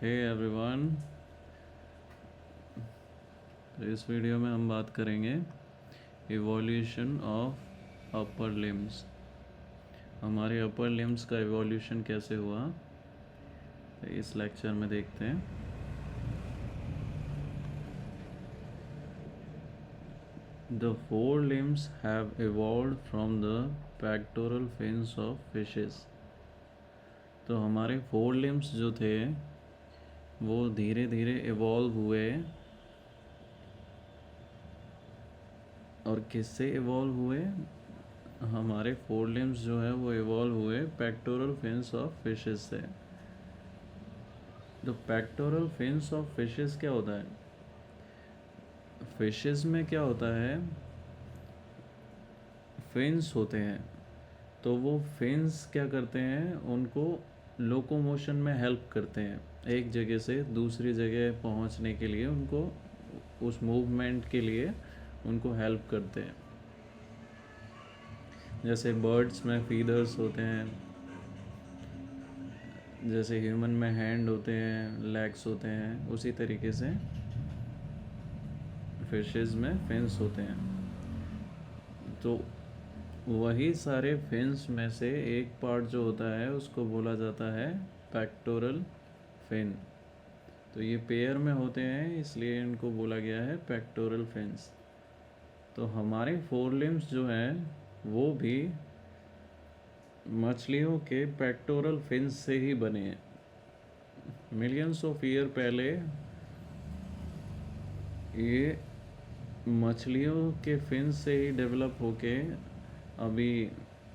Hey everyone, तो इस video में हम बात करेंगे इवोल्यूशन ऑफ अपर लिम्स। हमारे अपर लिम्स का इवोल्यूशन कैसे हुआ, तो इस लेक्चर में देखते हैं। The four limbs have evolved from the pectoral fins of fishes. तो हमारे फोर लिम्स जो थे वो धीरे धीरे इवॉल्व हुए, और किससे इवॉल्व हुए? हमारे फोर लिम्स जो है वो इवॉल्व हुए पेक्टोरल फिन्स ऑफ फिशेस से। तो पेक्टोरल फिन्स ऑफ फिशेस क्या होता है? फिशेस में क्या होता है, फिन्स होते हैं। तो वो फिन्स क्या करते हैं, उनको लोकोमोशन में हेल्प करते हैं। एक जगह से दूसरी जगह पहुंचने के लिए उनको, उस मूवमेंट के लिए उनको हेल्प करते हैं। जैसे बर्ड्स में फीदर्स होते हैं, जैसे ह्यूमन में हैंड होते हैं, लेग्स होते हैं, उसी तरीके से फिशेस में फिन्स होते हैं। तो वही सारे फिन्स में से एक पार्ट जो होता है उसको बोला जाता है पेक्टोरल फिन। तो ये पेयर में होते हैं, इसलिए इनको बोला गया है पेक्टोरल फिन्स। तो हमारे फोर लिम्स जो हैं वो भी मछलियों के पेक्टोरल फिन्स से ही बने हैं। मिलियंस ऑफ ईयर पहले ये मछलियों के फिन्स से ही डेवलप होके अभी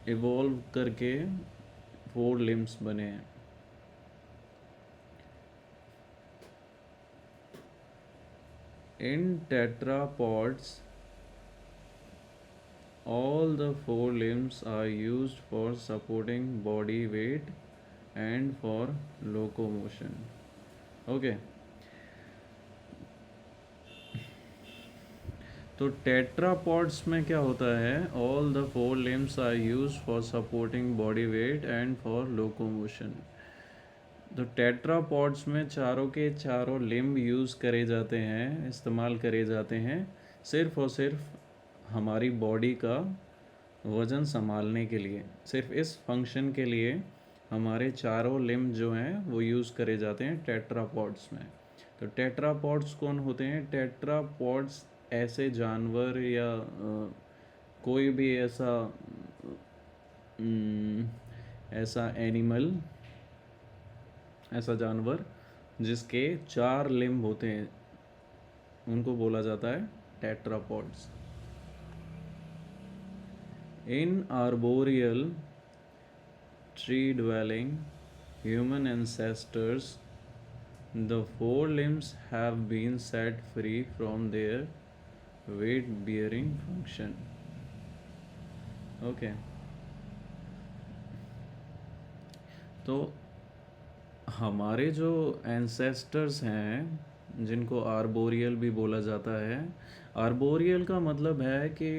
इवॉल्व करके फोर लिम्स बने हैं। इन tetrapods, all the four limbs are used for supporting body weight and for locomotion. Okay. तो टेट्रापॉड्स में क्या होता है, all the four limbs are used for supporting body weight and for locomotion. तो tetrapods में चारों के चारों लिम्ब यूज़ करे जाते हैं, इस्तेमाल करे जाते हैं सिर्फ़ और सिर्फ हमारी बॉडी का वज़न संभालने के लिए। सिर्फ इस फंक्शन के लिए हमारे चारों लिम्ब जो हैं वो यूज़ करे जाते हैं टेट्रापॉड्स में। तो टेट्रापॉड्स कौन होते हैं? टेट्रापॉड्स ऐसे जानवर या कोई भी ऐसा एनिमल, ऐसा जानवर जिसके चार लिम्ब होते हैं, उनको बोला जाता है tetrapods. In arboreal tree dwelling human ancestors, the four limbs have been set free from their weight bearing function. Okay. तो हमारे जो एंसेस्टर्स हैं जिनको आर्बोरियल भी बोला जाता है, आर्बोरियल का मतलब है कि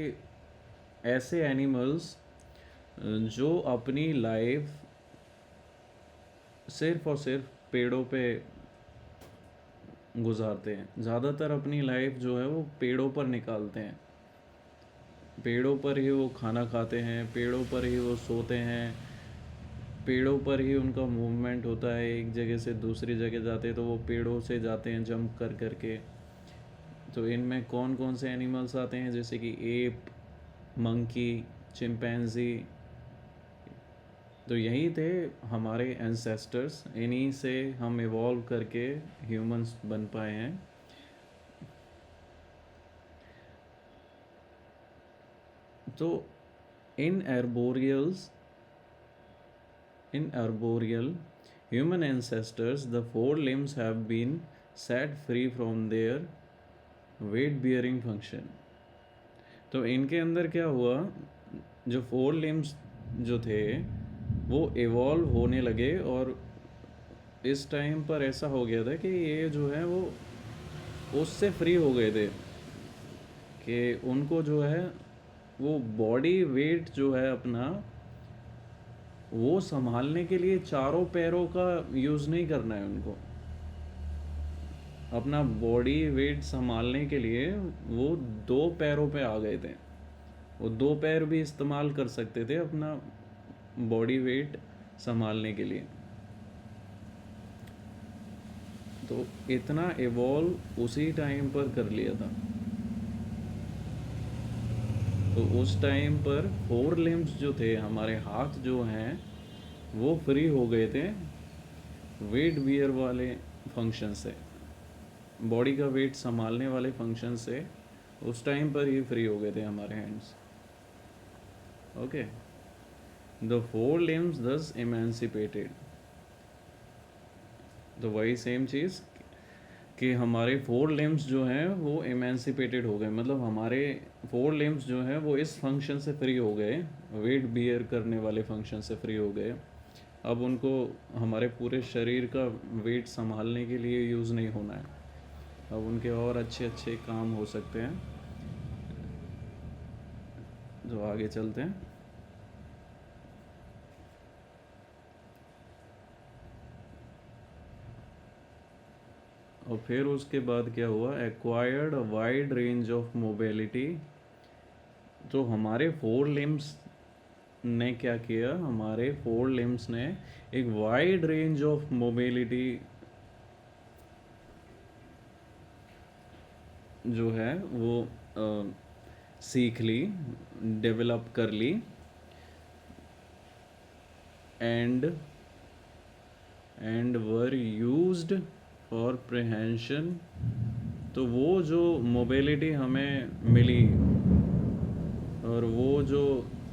ऐसे एनिमल्स जो अपनी लाइफ सिर्फ और सिर्फ पेड़ों पे गुजारते हैं। ज़्यादातर अपनी लाइफ जो है वो पेड़ों पर निकालते हैं। पेड़ों पर ही वो खाना खाते हैं, पेड़ों पर ही वो सोते हैं, पेड़ों पर ही उनका मूवमेंट होता है। एक जगह से दूसरी जगह जाते हैं तो वो पेड़ों से जाते हैं जंप कर कर के। तो इनमें कौन कौन से एनिमल्स आते हैं, जैसे कि एप, मंकी, चिंपैंजी। तो यही थे हमारे एंसेस्टर्स, इन्हीं से हम इवॉल्व करके ह्यूमंस बन पाए हैं। तो इन arboreal human ancestors, the four limbs have been set free from their weight bearing function. तो इनके अंदर क्या हुआ, जो फोर लिम्स जो थे वो इवॉल्व होने लगे, और इस टाइम पर ऐसा हो गया था कि ये जो है वो उससे फ्री हो गए थे कि उनको जो है वो बॉडी वेट जो है अपना वो संभालने के लिए चारों पैरों का यूज़ नहीं करना है उनको। अपना बॉडी वेट संभालने के लिए वो दो पैरों पे आ गए थे। वो दो पैर भी इस्तेमाल कर सकते थे अपना बॉडी वेट संभालने के लिए। तो इतना इवॉल्व उसी टाइम पर कर लिया था। तो उस टाइम पर फोर लिम्स जो थे, हमारे हाथ जो हैं, वो फ्री हो गए थे वेट बियर वाले फंक्शन से, बॉडी का वेट संभालने वाले फंक्शन से। उस टाइम पर ही फ्री हो गए थे हमारे hands. Okay, the four limbs दस इमेंसिपेटेड। तो वही सेम चीज़ कि हमारे फोर लिम्स जो हैं वो इमेंसिपेटेड हो गए, मतलब हमारे फोर लिम्स जो हैं वो इस फंक्शन से फ्री हो गए, वेट बियर करने वाले फंक्शन से फ्री हो गए। अब उनको हमारे पूरे शरीर का वेट संभालने के लिए यूज़ नहीं होना है। अब उनके और अच्छे अच्छे काम हो सकते हैं। जो आगे चलते हैं। और फिर उसके बाद क्या हुआ, acquired wide range of mobility. तो हमारे फोर लिम्स ने क्या किया, हमारे फोर लिम्स ने एक वाइड रेंज ऑफ मोबिलिटी जो है वो सीख ली, डेवलप कर ली। And were used for prehension. तो वो जो मोबिलिटी हमें मिली और वो जो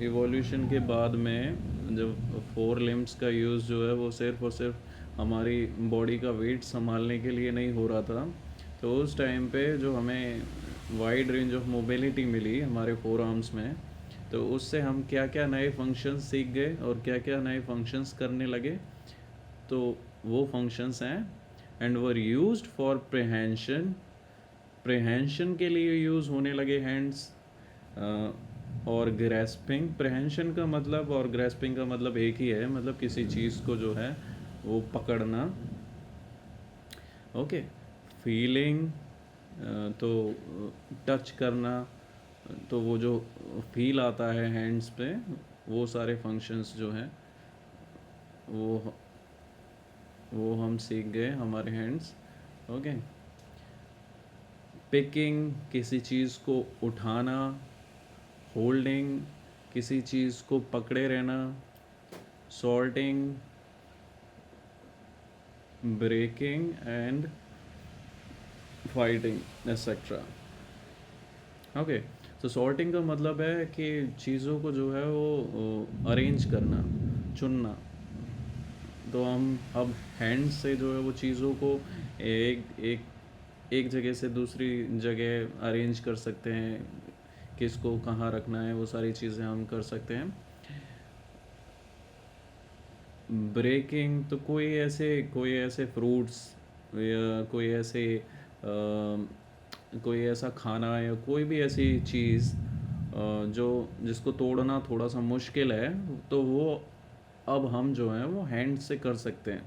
इवोल्यूशन के बाद में जब फोर लिम्स का यूज़ जो है वो सिर्फ और सिर्फ हमारी बॉडी का वेट संभालने के लिए नहीं हो रहा था। तो उस टाइम पे जो हमें वाइड रेंज ऑफ मोबिलिटी मिली हमारे फोर आर्म्स में, तो उससे हम क्या क्या नए फंक्शंस सीख गए और क्या क्या नए फंक्शंस करने लगे। तो वो फंक्शंस हैं एंड वर यूज्ड फॉर प्रिहेंशन। प्रिहेंशन के लिए यूज़ होने लगे हैंड्स। और ग्रेस्पिंग, प्रिहेंशन का मतलब और ग्रेस्पिंग का मतलब एक ही है, मतलब किसी चीज़ को जो है वो पकड़ना। ओके, फीलिंग तो टच करना। तो वो जो फील आता है हैंड्स पे, वो सारे फंक्शंस जो हैं वो हम सीख गए हमारे हैंड्स। ओके, पिकिंग, किसी चीज़ को उठाना। होल्डिंग, किसी चीज़ को पकड़े रहना। Sorting, breaking and fighting etcetera. Okay, तो सॉर्टिंग का मतलब है कि चीज़ों को जो है वो अरेंज करना, चुनना। तो हम अब हैंड से जो है वो चीज़ों को एक जगह से दूसरी जगह अरेंज कर सकते हैं, किसको कहाँ रखना है वो सारी चीज़ें हम कर सकते हैं। ब्रेकिंग, तो कोई ऐसे फ्रूट्स या कोई ऐसा खाना या कोई भी ऐसी चीज़ जो जिसको तोड़ना थोड़ा सा मुश्किल है, तो वो अब हम जो है वो हैंड से कर सकते हैं।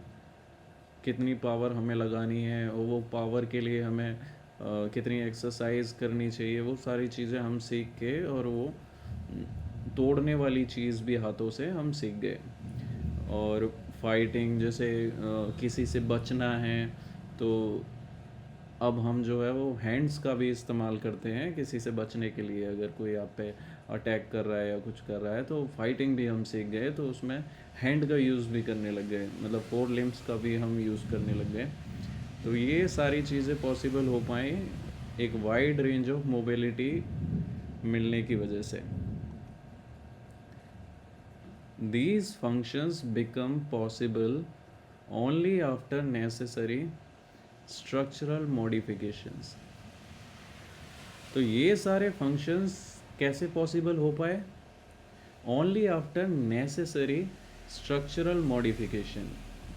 कितनी पावर हमें लगानी है और वो पावर के लिए हमें कितनी एक्सरसाइज करनी चाहिए, वो सारी चीज़ें हम सीख के, और वो तोड़ने वाली चीज़ भी हाथों से हम सीख गए। और फाइटिंग, जैसे किसी से बचना है, तो अब हम जो है वो हैंड्स का भी इस्तेमाल करते हैं किसी से बचने के लिए। अगर कोई आप पे अटैक कर रहा है या कुछ कर रहा है, तो फाइटिंग भी हम सीख गए, तो उसमें हैंड का यूज़ भी करने लग गए, मतलब फोर लिम्स का भी हम यूज़ करने लग गए। तो ये सारी चीज़ें पॉसिबल हो पाई एक वाइड रेंज ऑफ मोबिलिटी मिलने की वजह से। These functions become possible only after necessary structural modifications। तो ये सारे फंक्शंस कैसे पॉसिबल हो पाए? Only after necessary structural modification.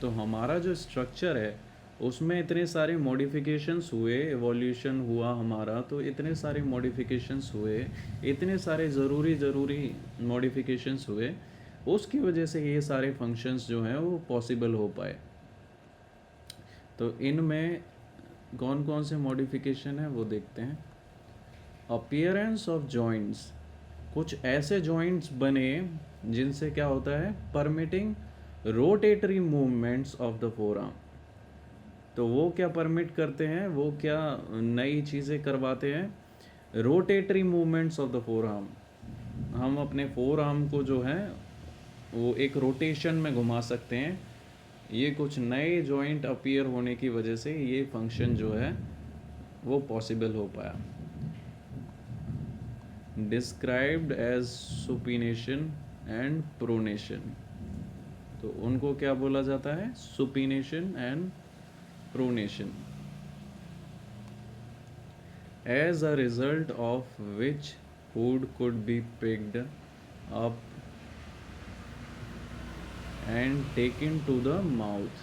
तो हमारा जो स्ट्रक्चर है उसमें इतने सारे मॉडिफिकेशंस हुए, एवोल्यूशन हुआ हमारा, तो इतने सारे मॉडिफिकेशंस हुए, इतने सारे ज़रूरी मॉडिफिकेशंस हुए, उसकी वजह से ये सारे फंक्शंस जो हैं वो पॉसिबल हो पाए। तो इनमें कौन कौन से मॉडिफिकेशन है वो देखते हैं। अपीयरेंस ऑफ जॉइंट्स, कुछ ऐसे जॉइंट्स बने जिनसे क्या होता है, permitting rotatory movements of the fore arm. तो वो क्या परमिट करते हैं, वो क्या नई चीज़ें करवाते हैं, rotatory movements of the fore arm. हम अपने फोर आर्म को जो है वो एक रोटेशन में घुमा सकते हैं। ये कुछ नए जॉइंट अपीयर होने की वजह से ये फंक्शन जो है वो पॉसिबल हो पाया। Described as supination and pronation, तो उनको क्या बोला जाता है, supination and pronation. As a result of which food could be picked up and taken to the mouth.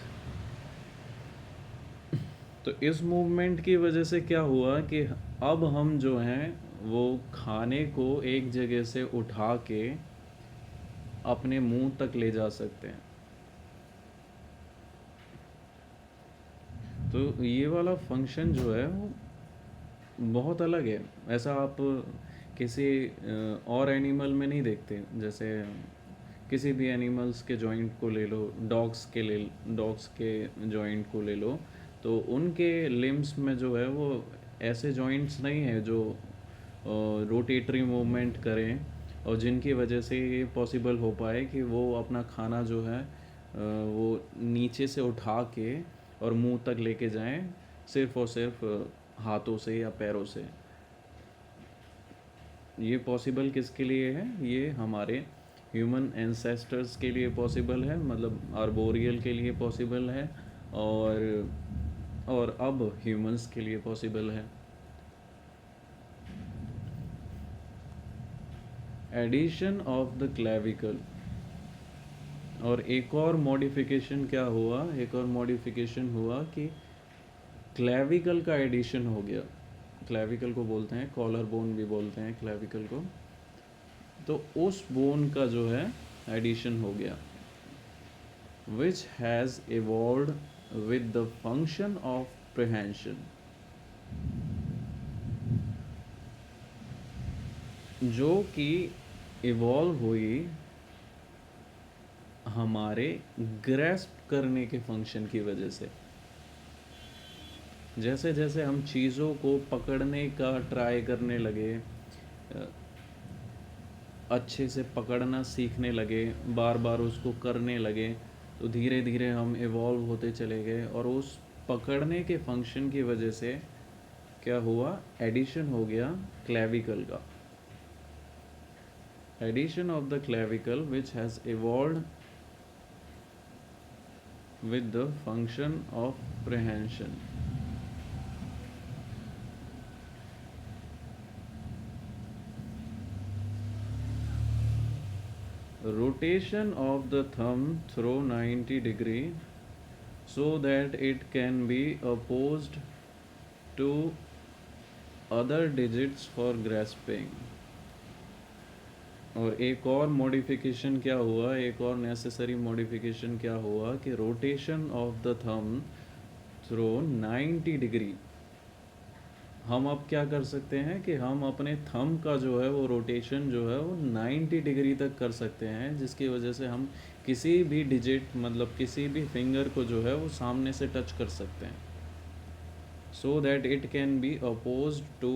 तो इस मूवमेंट की वजह से क्या हुआ कि अब हम जो हैं वो खाने को एक जगह से उठा के अपने मुंह तक ले जा सकते हैं। तो ये वाला फंक्शन जो है वो बहुत अलग है। ऐसा आप किसी और एनिमल में नहीं देखते। जैसे किसी भी एनिमल्स के जॉइंट को ले लो, डॉग्स के जॉइंट को ले लो, तो उनके लिम्स में जो है वो ऐसे जॉइंट्स नहीं है जो रोटेटरी मूवमेंट करें और जिनकी वजह से ये पॉसिबल हो पाए कि वो अपना खाना जो है वो नीचे से उठा के और मुंह तक लेके जाएं, सिर्फ और सिर्फ हाथों से या पैरों से। ये पॉसिबल किसके लिए है, ये हमारे ह्यूमन एंसेस्टर्स के लिए पॉसिबल है, मतलब आर्बोरियल के लिए पॉसिबल है, और अब ह्यूमंस के लिए पॉसिबल है। एडिशन ऑफ द क्लेविकल, और एक और मॉडिफिकेशन क्या हुआ, एक और मॉडिफिकेशन हुआ कि क्लेविकल का एडिशन हो गया। क्लेविकल को बोलते हैं, कॉलर बोन भी बोलते हैं क्लेविकल को। तो उस बोन का जो है एडिशन हो गया, which has evolved with the function of prehension, जो कि इवॉल्व हुई हमारे ग्रेस्प करने के फंक्शन की वजह से। जैसे जैसे हम चीज़ों को पकड़ने का ट्राई करने लगे, अच्छे से पकड़ना सीखने लगे, बार बार उसको करने लगे, तो धीरे धीरे हम इवॉल्व होते चले गए। और उस पकड़ने के फंक्शन की वजह से क्या हुआ, एडिशन हो गया क्लेविकल का। Addition of the clavicle which has evolved with the function of prehension. Rotation of the thumb through 90 degree so that it can be opposed to other digits for grasping. और एक और modification क्या हुआ, एक और necessary modification क्या हुआ कि rotation of the thumb through 90 degree. हम अब क्या कर सकते हैं कि हम अपने थंब का जो है वो रोटेशन जो है वो 90 डिग्री तक कर सकते हैं, जिसकी वजह से हम किसी भी डिजिट, मतलब किसी भी फिंगर को जो है वो सामने से टच कर सकते हैं, so that it can be opposed to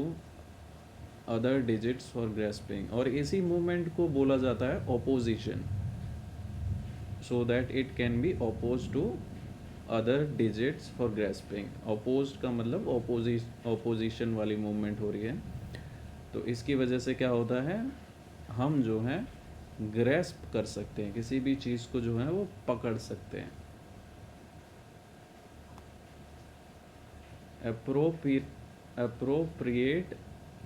other digits for grasping. और इसी मूवमेंट को बोला जाता है opposition, so that it can be oppose to other digits for grasping. Oppose का मतलब ऑपोजिशन वाली मूवमेंट हो रही है। तो इसकी वजह से क्या होता है, हम जो है ग्रेस्प कर सकते हैं, किसी भी चीज़ को जो है वो पकड़ सकते हैं। appropriate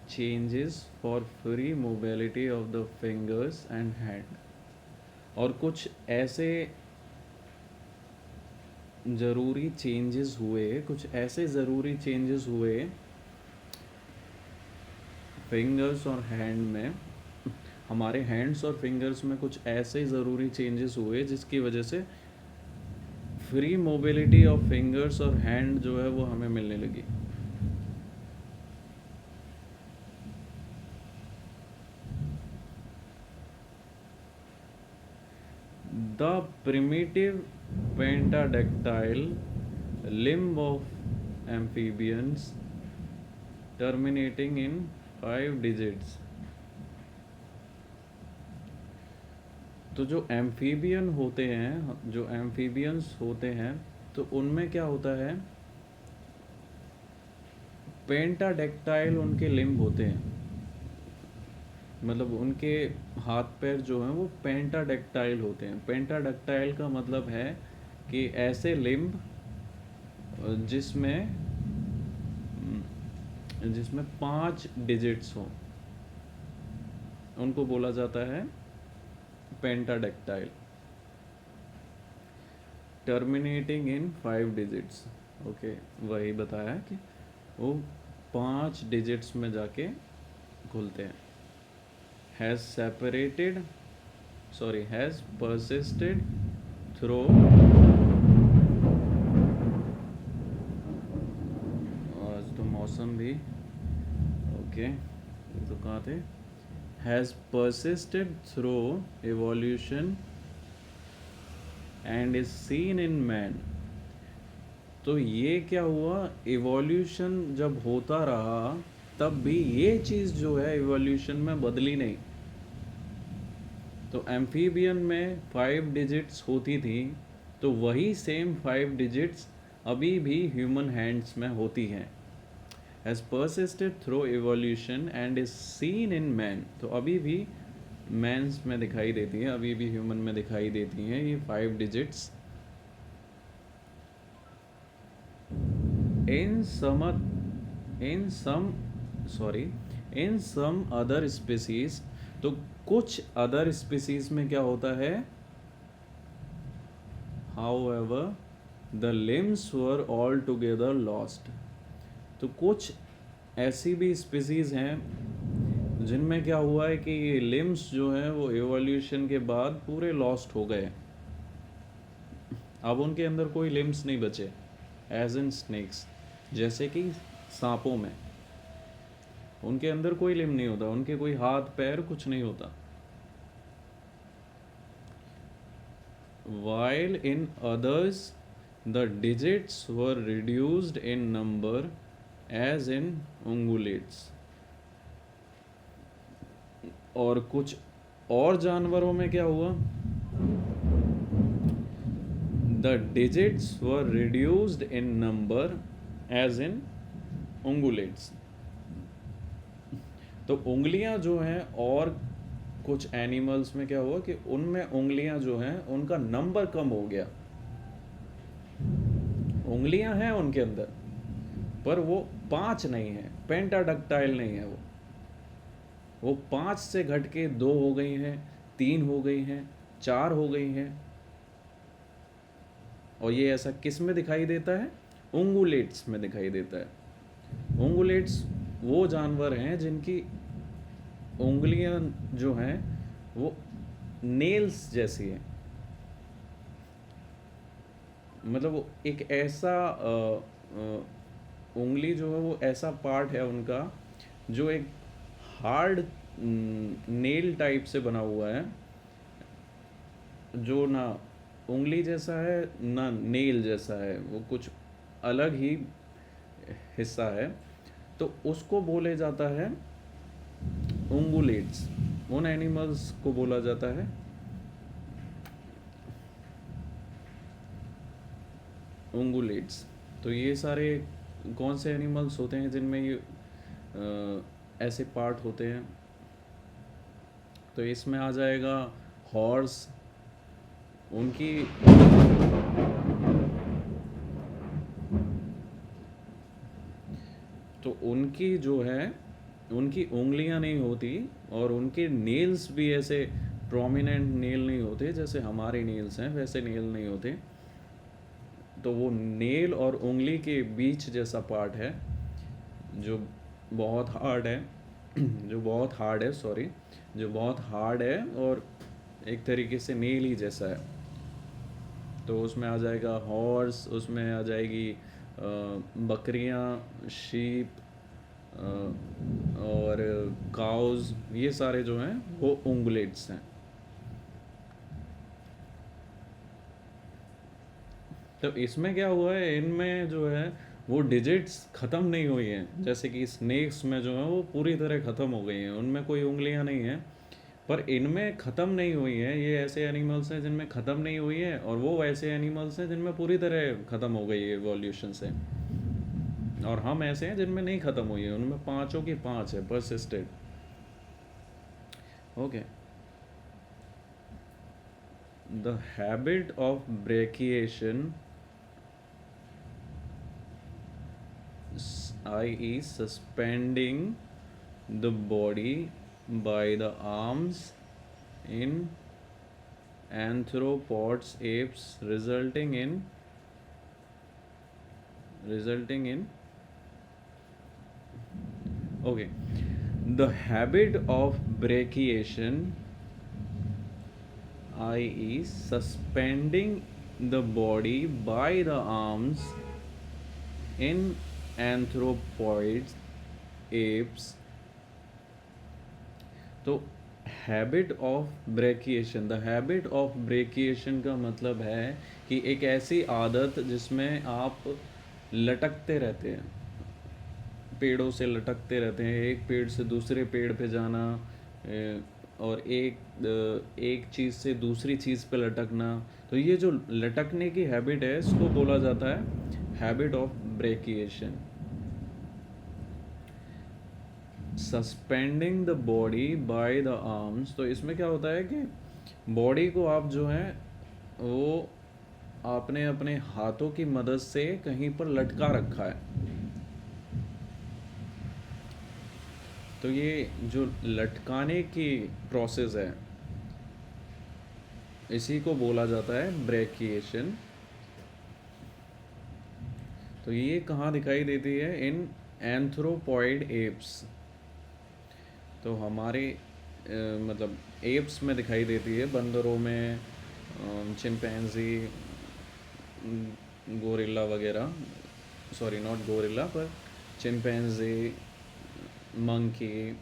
changes for free mobility of the fingers and hand। और कुछ ऐसे ज़रूरी चेंजेस हुए, कुछ ऐसे ज़रूरी चेंजेस हुए फिंगर्स और हैंड में, हमारे हैंड्स और फिंगर्स में कुछ ऐसे ज़रूरी चेंजेस हुए जिसकी वजह से फ्री मोबिलिटी ऑफ फिंगर्स और हैंड जो है वो हमें मिलने लगी। The primitive pentadactyl limb of amphibians terminating in 5 digits। तो जो एम्फीबियन होते हैं, जो एम्फीबियंस होते हैं, तो उनमें क्या होता है, पेंटाडेक्टाइल उनके लिम्ब होते हैं, मतलब उनके हाथ पैर जो हैं वो पेंटाडेक्टाइल होते हैं। पेंटाडेक्टाइल का मतलब है कि ऐसे लिम्ब जिसमें जिसमें 5 डिजिट्स हों, उनको बोला जाता है पेंटाडेक्टाइल। टर्मिनेटिंग इन 5 डिजिट्स, ओके, वही बताया कि वो 5 डिजिट्स में जाके खुलते हैं। हैज़ परसिस्टेड थ्रो, आज तो मौसम भी ओके, तो कहाँ थे, has persisted through evolution and is seen in man. तो ये क्या हुआ, इवोल्यूशन जब होता रहा तब भी ये चीज़ जो है इवोल्यूशन में बदली नहीं। तो एम्फीबियन में 5 डिजिट्स होती थी, तो वही सेम 5 डिजिट्स अभी भी ह्यूमन हैंड्स में होती हैं। Has persisted through evolution and is seen in man, तो अभी भी मैंस में दिखाई देती हैं, अभी भी ह्यूमन में दिखाई देती हैं ये 5 डिजिट्स। इन सम अदर स्पीसीज, तो कुछ अदर स्पीसीज में क्या होता है, however the limbs were all together lost. तो कुछ ऐसी भी स्पीसीज हैं जिनमें क्या हुआ है कि ये लिम्स जो हैं वो एवोल्यूशन के बाद पूरे लॉस्ट हो गए, अब उनके अंदर कोई लिम्स नहीं बचे। एज इन स्नेक्स, जैसे कि सांपों में उनके अंदर कोई लिम्ब नहीं होता, उनके कोई हाथ पैर कुछ नहीं होता। While in others the digits were reduced in number as in ungulates। और कुछ और जानवरों में क्या हुआ, the digits were reduced in number as in ungulates। तो उंगलियां जो हैं, और कुछ एनिमल्स में क्या हुआ कि उनमें उंगलियां जो हैं उनका नंबर कम हो गया। उंगलियां हैं उनके अंदर पर वो 5 नहीं है, पेंटाडक्टाइल नहीं है, वो 5 से घट के 2 हो गई हैं, 3 हो गई हैं, 4 हो गई हैं। और ये ऐसा किस में दिखाई देता है, उंगुलेट्स में दिखाई देता है। उंगुलेट्स वो जानवर हैं जिनकी उंगलियां जो हैं वो नेल्स जैसी हैं, मतलब वो एक ऐसा उंगली जो है वो ऐसा पार्ट है उनका जो एक हार्ड नेल टाइप से बना हुआ है, जो ना उंगली जैसा है ना नेल जैसा है, वो कुछ अलग ही हिस्सा है। तो उसको बोले जाता है उंगुलेट्स, उन एनिमल्स को बोला जाता है उंगुलेट्स। तो ये सारे कौन से एनिमल्स होते हैं जिनमें ये ऐसे पार्ट होते हैं, तो इसमें आ जाएगा हॉर्स, उनकी तो उनकी जो है उनकी उंगलियां नहीं होती, और उनके नेल्स भी ऐसे प्रोमिनेंट नेल नहीं होते जैसे हमारे नेल्स हैं, वैसे नेल नहीं होते। तो वो नेल और उंगली के बीच जैसा पार्ट है जो बहुत हार्ड है जो बहुत हार्ड है और एक तरीके से नेल ही जैसा है। तो उसमें आ जाएगा हॉर्स, उसमें आ जाएगी बकरियां, शीप और काउज, ये सारे जो हैं वो उंगुलेट्स हैं। तो इसमें क्या हुआ है, इनमें जो है वो डिजिट्स ख़त्म नहीं हुई हैं, जैसे कि स्नेक्स में जो है वो पूरी तरह ख़त्म हो गई हैं, उनमें कोई उंगलियां नहीं हैं। पर इनमें ख़त्म नहीं हुई हैं, ये ऐसे एनिमल्स हैं जिनमें ख़त्म नहीं हुई है, और वो ऐसे एनिमल्स हैं जिनमें पूरी तरह ख़त्म हो गई है एवोल्यूशन से। और हम ऐसे हैं जिनमें नहीं ख़त्म हुई है, उनमें पांचों की पांच है, persisted. Okay. The habit of brachiation, i.e. suspending the body by the arms in anthropods apes, resulting in okay, the habit of brachiation, i.e. suspending the body by the arms in anthropoids apes। तो habit of brachiation, the habit of brachiation का मतलब है कि एक ऐसी आदत जिसमें आप लटकते रहते हैं, पेड़ों से लटकते रहते हैं, एक पेड़ से दूसरे पेड़ पे जाना, और एक चीज़ से दूसरी चीज़ पे लटकना। तो ये जो लटकने की हैबिट है इसको बोला जाता है habit of brachiation. Suspending the body by the arms, तो इसमें क्या होता है कि बॉडी को आप जो है वो आपने अपने हाथों की मदद से कहीं पर लटका रखा है। तो ये जो लटकाने की प्रोसेस है इसी को बोला जाता है ब्रेकिएशन। तो ये कहाँ दिखाई देती है, इन एंथ्रोपॉइड एप्स। तो हमारे मतलब एप्स में दिखाई देती है, बंदरों में, चिंपैंजी, गोरिल्ला वगैरह, सॉरी नॉट गोरिल्ला पर चिंपैंजी, मंकी,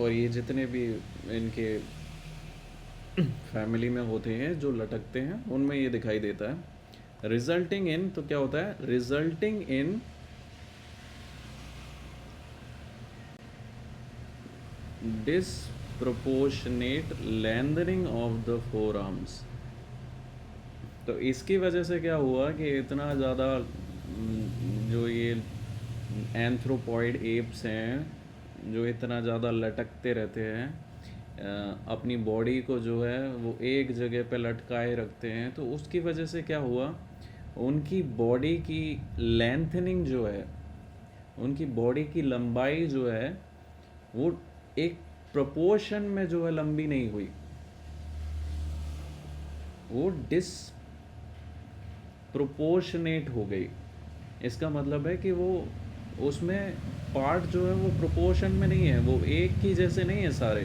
और ये जितने भी इनके फैमिली में होते हैं जो लटकते हैं उनमें ये दिखाई देता है। रिजल्टिंग इन, तो क्या होता है, resulting in disproportionate lengthening of the four arms. तो इसकी वजह से क्या हुआ कि इतना ज़्यादा जो ये एंथ्रोपॉइड एप्स हैं जो इतना ज़्यादा लटकते रहते हैं, अपनी बॉडी को जो है वो एक जगह पे लटकाए रखते हैं, तो उसकी वजह से क्या हुआ, उनकी बॉडी की लेंथनिंग जो है, उनकी बॉडी की लंबाई जो है वो एक प्रोपोर्शन में जो है लंबी नहीं हुई, वो डिसप्रोपोर्शनेट हो गई। इसका मतलब है कि वो उसमें पार्ट जो है वो प्रोपोर्शन में नहीं है, वो एक ही जैसे नहीं है सारे।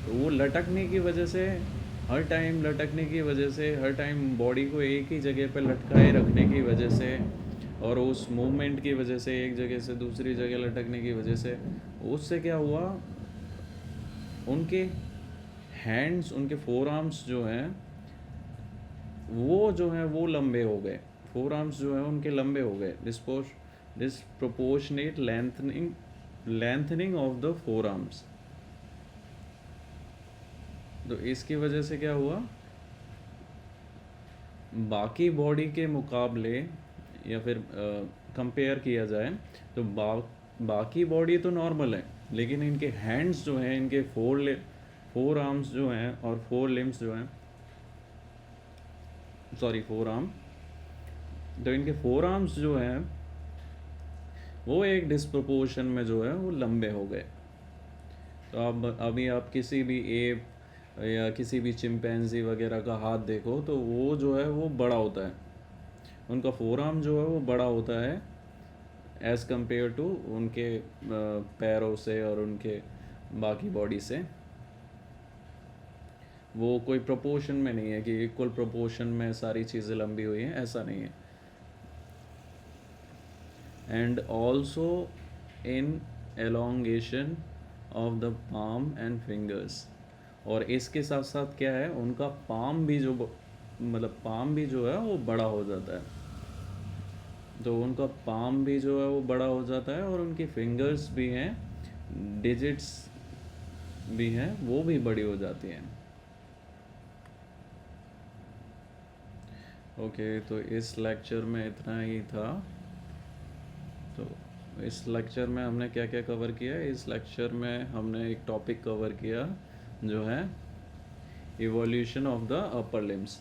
तो वो लटकने की वजह से, हर टाइम लटकने की वजह से, हर टाइम बॉडी को एक ही जगह पर लटकाए रखने की वजह से, और उस मूवमेंट की वजह से, एक जगह से दूसरी जगह लटकने की वजह से, उससे क्या हुआ, उनके हैंड्स, उनके फोर आर्म्स जो हैं वो जो हैं वो लंबे हो गए, फोर आर्म्स जो हैं उनके लंबे हो गए, disproportionate lengthening of the four arms. तो इसकी वजह से क्या हुआ, बाकी बॉडी के मुकाबले या फिर कंपेयर किया जाए तो बाकी बॉडी तो नॉर्मल है, लेकिन इनके हैंड्स जो हैं, इनके फोर आर्म्स जो हैं और फोर लिम्स जो हैं, सॉरी फोर आर्म, तो इनके फोर आर्म्स जो हैं वो एक डिस्प्रपोर्शन में जो है वो लंबे हो गए। तो अब अभी आप किसी भी एप या किसी भी चिंपैंजी वगैरह का हाथ देखो तो वो जो है वो बड़ा होता है, उनका फोर आर्म जो है वो बड़ा होता है एज़ कंपेयर टू उनके पैरों से और उनके बाकी बॉडी से। वो कोई प्रोपोर्शन में नहीं है कि इक्वल प्रोपोर्शन में सारी चीज़ें लंबी हुई हैं, ऐसा नहीं है. And also in elongation of the palm and fingers. और इसके साथ साथ क्या है, उनका पाम भी जो मतलब पाम भी जो है वो बड़ा हो जाता है. तो उनका पाम भी जो है वो बड़ा हो जाता है और उनकी फिंगर्स भी हैं, डिजिट्स भी हैं, वो भी बड़ी हो जाती हैं. ओके, तो इस लेक्चर में इतना ही था. तो इस लेक्चर में हमने क्या क्या कवर किया है? इस लेक्चर में हमने एक टॉपिक कवर किया जो है evolution of the upper limbs.